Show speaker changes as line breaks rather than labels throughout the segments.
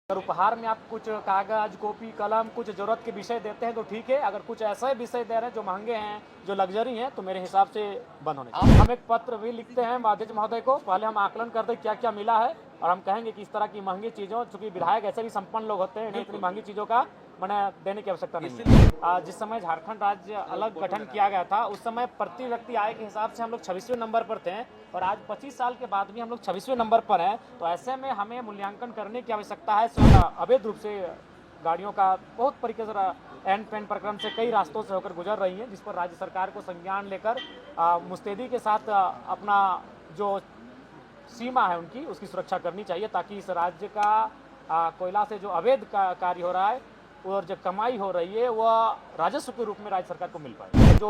अगर उपहार में आप कुछ कागज, कॉपी, कलम, कुछ ज़रूरत के विषय देते हैं तो ठीक है। अगर कुछ ऐसे विषय दे रहे हैं जो महंगे हैं, जो लग्जरी हैं, तो मेरे हिसाब से बंद होने चाहिए। हम एक पत्र भी लिखते हैं अध्यक्ष महोदय को, पहले हम आकलन करते हैं क्या क्या मिला है, और हम कहेंगे कि इस तरह की महंगी चीज़ों, चूँकि विधायक ऐसे भी संपन्न लोग होते हैं, इन्हें इतनी महंगी चीज़ों का मैंने देने की आवश्यकता नहीं है। जिस समय झारखंड राज्य अलग गठन किया गया था, उस समय प्रति व्यक्ति आय के हिसाब से हम लोग 26वें नंबर पर थे, और आज 25 साल के बाद भी हम लोग 26वें नंबर पर हैं। तो ऐसे में हमें मूल्यांकन करने की आवश्यकता है। अवैध रूप से गाड़ियों का बहुत तरीके से एंड पेन प्रक्रम से कई रास्तों से होकर गुजर रही हैं, जिस पर राज्य सरकार को संज्ञान लेकर मुस्तैदी के साथ अपना जो सीमा है उनकी, उसकी सुरक्षा करनी चाहिए, ताकि इस राज्य का कोयला से जो अवैध कार्य हो रहा है और जो कमाई हो रही है वह राजस्व के रूप में राज्य सरकार को मिल पाए। जो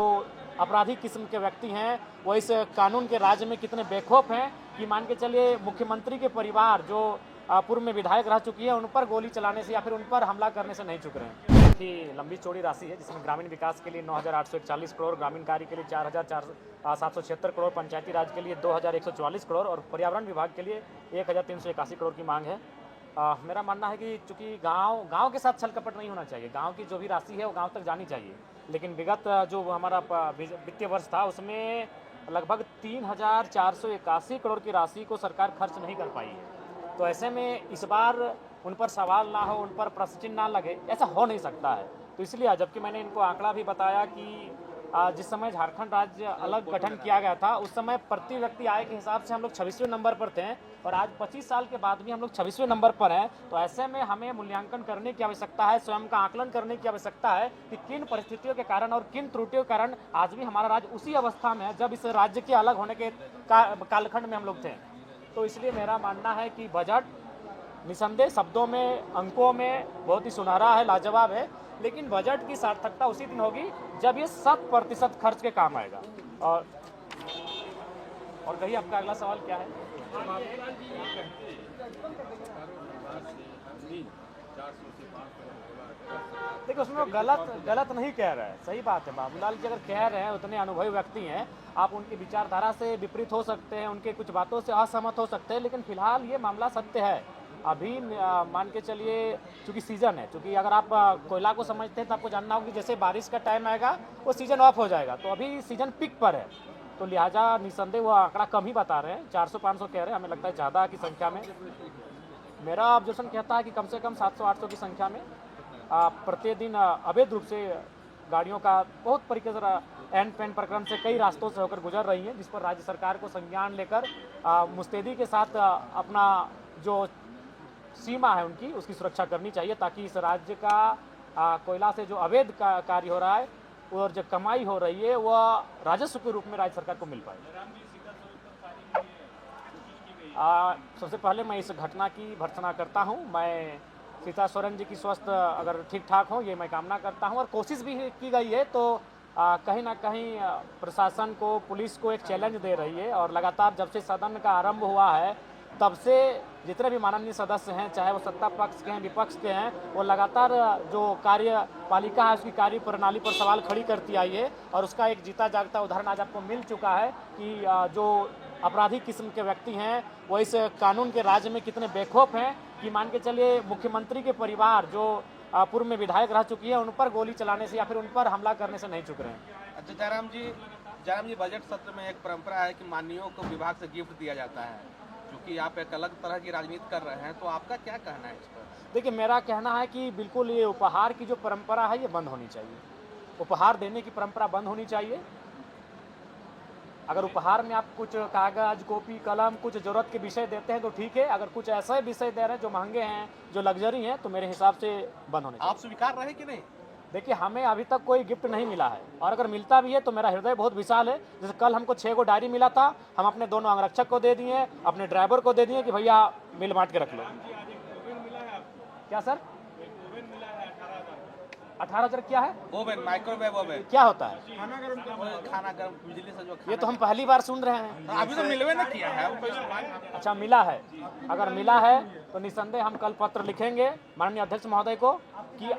आपराधिक किस्म के व्यक्ति हैं वो इस कानून के राज्य में कितने बेखौफ हैं कि मान के चलिए मुख्यमंत्री के परिवार जो पूर्व में विधायक रह चुकी है, उन पर गोली चलाने से या फिर उन पर हमला करने से नहीं चुक रहे हैं। काफ़ी लंबी चौड़ी राशि है, जिसमें ग्रामीण विकास के लिए 9,841 करोड़, ग्रामीण कार्य के लिए 4,776 करोड़, पंचायती राज के लिए 2,144 करोड़ और पर्यावरण विभाग के लिए 1,381 करोड़ की मांग है। मेरा मानना है कि चूंकि गांव के साथ छल कपट नहीं होना चाहिए, गांव की जो भी राशि है वो गांव तक जानी चाहिए, लेकिन विगत जो हमारा वित्तीय वर्ष था उसमें लगभग 3,481 करोड़ की राशि को सरकार खर्च नहीं कर पाई है। तो ऐसे में इस बार उन पर सवाल ना हो, उन पर प्रश्न चिन्ह ना लगे, ऐसा हो नहीं सकता है। तो इसलिए जबकि मैंने इनको आंकड़ा भी बताया कि जिस समय झारखंड राज्य अलग गठन किया गया था, उस समय प्रति व्यक्ति आय के हिसाब से हम लोग 26वें नंबर पर थे, और आज 25 साल के बाद भी हम लोग 26वें नंबर पर हैं। तो ऐसे में हमें मूल्यांकन करने की आवश्यकता है, स्वयं का आकलन करने की आवश्यकता है कि किन परिस्थितियों के कारण और किन त्रुटियों के कारण आज भी हमारा राज्य उसी अवस्था में है जब इस राज्य के अलग होने के कालखंड में हम लोग थे। तो इसलिए मेरा मानना है कि बजट निसंदेह शब्दों में, अंकों में बहुत ही सुनहरा है, लाजवाब है, लेकिन बजट की सार्थकता उसी दिन होगी जब ये 100% खर्च के काम आएगा। और कहिए आपका अगला सवाल क्या है? देखिए उसमें वो गलत नहीं कह रहे हैं, सही बात है। बाबूलाल जी अगर कह रहे हैं, उतने अनुभवी व्यक्ति हैं, आप उनकी विचारधारा से विपरीत हो सकते हैं, उनके कुछ बातों से असहमत हो सकते हैं, लेकिन फिलहाल ये मामला सत्य है। अभी मान के चलिए चूँकि सीजन है, चूँकि अगर आप कोयला को समझते हैं तो आपको जानना होगा कि जैसे बारिश का टाइम आएगा वो सीजन ऑफ हो जाएगा, तो अभी सीजन पिक पर है, तो लिहाजा निसंदेह वो आंकड़ा कम ही बता रहे हैं, 400-500 कह रहे हैं, हमें लगता है ज़्यादा की संख्या में। मेरा ऑब्जर्वेशन कहता है कि कम से कम 700-800 की संख्या में प्रतिदिन अवैध रूप से गाड़ियों का बहुत तरीके से एंड पेन प्रक्रम से कई रास्तों से होकर गुजर रही हैं, जिस पर राज्य सरकार को संज्ञान लेकर मुस्तैदी के साथ अपना जो सीमा है उनकी, उसकी सुरक्षा करनी चाहिए, ताकि इस राज्य का कोयला से जो अवैध कार्य हो रहा है और जो कमाई हो रही है वह राजस्व के रूप में राज्य सरकार को मिल पाए। सबसे पहले मैं इस घटना की भर्त्सना करता हूं। मैं सीता सोरेन जी की स्वास्थ्य अगर ठीक ठाक हो ये मैं कामना करता हूं, और कोशिश भी की गई है तो कहीं ना कहीं प्रशासन को, पुलिस को एक चैलेंज दे रही है, और लगातार जब से सदन का आरंभ हुआ है तब से जितने भी माननीय सदस्य हैं, चाहे वो सत्ता पक्ष के हैं, विपक्ष के हैं, वो लगातार जो कार्यपालिका है उसकी कार्य प्रणाली पर सवाल खड़ी करती आई है, और उसका एक जीता जागता उदाहरण आज आपको मिल चुका है कि जो आपराधिक किस्म के व्यक्ति हैं वो इस कानून के राज्य में कितने बेखौफ हैं कि मान के चलिए मुख्यमंत्री के परिवार जो पूर्व में विधायक रह चुकी है, उन पर गोली चलाने से या फिर उन पर हमला करने से नहीं चुक रहे हैं।
अच्छा जयराम जी, बजट सत्र में एक परंपरा है कि माननीयों को विभाग से गिफ्ट दिया जाता है, क्योंकि आप एक अलग तरह की राजनीति कर रहे हैं, तो आपका क्या कहना है इस पर?
देखिए मेरा कहना है कि बिल्कुल ये उपहार की जो परंपरा है ये बंद होनी चाहिए, उपहार देने की परंपरा बंद होनी चाहिए। अगर उपहार में आप कुछ कागज, कॉपी, कलम, कुछ ज़रूरत के विषय देते हैं तो ठीक है। अगर कुछ ऐसे विषय दे रहे हैं जो महंगे हैं, जो लग्जरी हैं, तो मेरे हिसाब से बंद होने चाहिए।
आप स्वीकार रहे कि नहीं?
देखिए हमें अभी तक कोई गिफ्ट नहीं मिला है, और अगर मिलता भी है तो मेरा हृदय बहुत विशाल है। जैसे कल हमको 6 गो डायरी मिला था, हम अपने दोनों अंगरक्षक को दे दिए, अपने ड्राइवर को दे दिए कि भैया मिल बांट के रख लो। क्या सर? 18,000 क्या है?
ओवन, माइक्रोवेव ओवन
क्या होता है?
खाना गर्म बिजली से जो
ये तो हम पहली बार सुन रहे हैं।
अभी तो मिलवे ना किया है।
अच्छा मिला है, अगर मिला है तो निसंदेह हम कल पत्र लिखेंगे माननीय अध्यक्ष महोदय को कि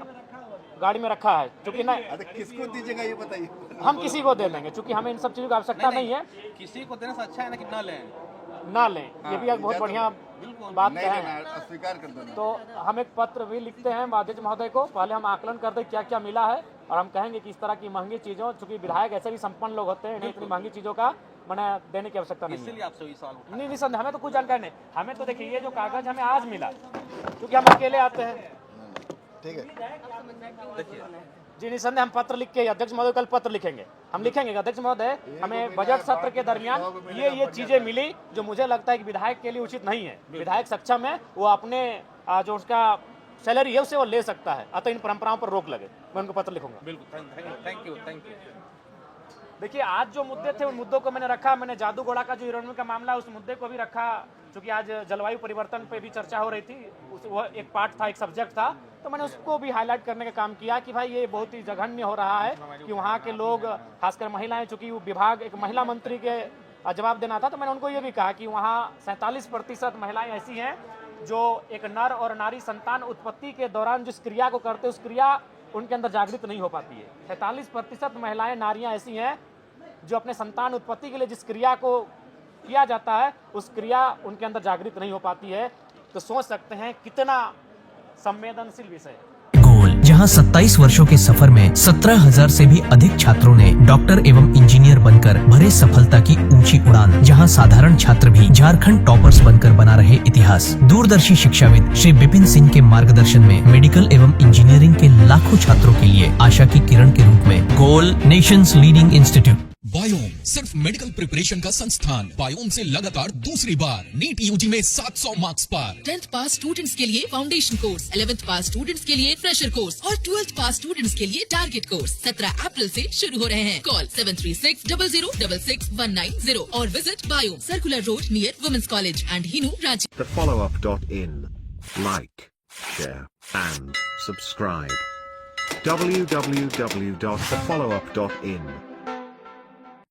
गाड़ी में रखा है, क्योंकि नहीं
किसको दीजिएगा ये बताइए।
हम किसी को दे देंगे, क्योंकि हमें इन सब चीज़ों की आवश्यकता नहीं है।
किसी को देने से अच्छा है ना कि न लें।
ना लें, ये भी एक बहुत बढ़िया बात
नहीं
कहें
लेना, अस्वीकार कर देना।
तो हम एक पत्र भी लिखते हैं माध्यज महोदय को। पहले हम आकलन कर दें क्या क्या मिला है, और हम कहेंगे कि इस तरह की महंगी चीज़ों, चूंकि विधायक ऐसे भी संपन्न लोग होते हैं, इन्हें इतनी महंगी चीज़ों का मैंने देने की आवश्यकता नहीं है।
इसीलिए आपसे वही सवाल उठा।
नहीं निसंदेह, हमें तो कुछ जानकारी नहीं। हमें तो देखिए, ये जो कागज हमें आज मिला, क्योंकि हम अकेले आते हैं।
ठीक है,
देखिए
जी निसंदेह, हम पत्र लिख के अध्यक्ष महोदय कल पत्र लिखेंगे। हम लिखेंगे कि अध्यक्ष महोदय, हमें बजट सत्र के दरमियान ये चीजें मिली जो मुझे लगता है कि विधायक के लिए उचित नहीं है। विधायक सक्षम है, वो अपने जो उसका सैलरी है उसे वो ले सकता है, अतः इन परंपराओं पर रोक लगे। मैं उनको पत्र लिखूंगा।
बिल्कुल, थैंक यू।
देखिए, आज जो मुद्दे थे उन मुद्दों को मैंने रखा। मैंने जादूगोड़ा का जो यूरेनियम का मामला है उस मुद्दे को भी रखा, क्योंकि आज जलवायु परिवर्तन पे भी चर्चा हो रही थी। वह एक पार्ट था, एक सब्जेक्ट था, तो मैंने उसको भी हाईलाइट करने का काम किया कि भाई ये बहुत ही जघन्य हो रहा है कि वहाँ के लोग, खासकर महिलाएं, चूंकि वो विभाग एक महिला मंत्री के जवाब देना था, तो मैंने उनको ये भी कहा कि वहाँ 47% महिलाएं ऐसी हैं जो एक नर और नारी संतान उत्पत्ति के दौरान जिस क्रिया को करते उस क्रिया उनके अंदर जागृत नहीं हो पाती है। 47% महिलाएं, नारियां ऐसी हैं जो अपने संतान उत्पत्ति के लिए जिस क्रिया को किया जाता है उस क्रिया उनके अंदर जागृत नहीं हो पाती है। तो सोच सकते हैं कितना संवेदनशील विषय है।
गोल, जहां 27 वर्षों के सफर में 17,000 से भी अधिक छात्रों ने डॉक्टर एवं इंजीनियर बनकर भरे सफलता की ऊंची उड़ान, जहां साधारण छात्र भी झारखंड टॉपर्स बनकर बना रहे इतिहास। दूरदर्शी शिक्षाविद श्री विपिन सिंह के मार्गदर्शन में मेडिकल एवं इंजीनियरिंग के लाखों छात्रों के लिए आशा की किरण के रूप में गोल, नेशंस लीडिंग इंस्टीट्यूट।
बायोम सिर्फ मेडिकल प्रिपरेशन का संस्थान। बायोम से लगातार दूसरी बार नीट यूजी में 700 मार्क्स पार।
10th पास स्टूडेंट्स के लिए फाउंडेशन कोर्स, 11th पास स्टूडेंट्स के लिए फ्रेशर कोर्स और 12th पास स्टूडेंट्स के लिए टारगेट कोर्स 17 अप्रैल से शुरू हो रहे हैं। कॉल 7360066190 और visit Biyom, circular road near women's college and Hinoo, Ranchi.
thefollowup.in. Like, share, and subscribe. www.thefollowup.in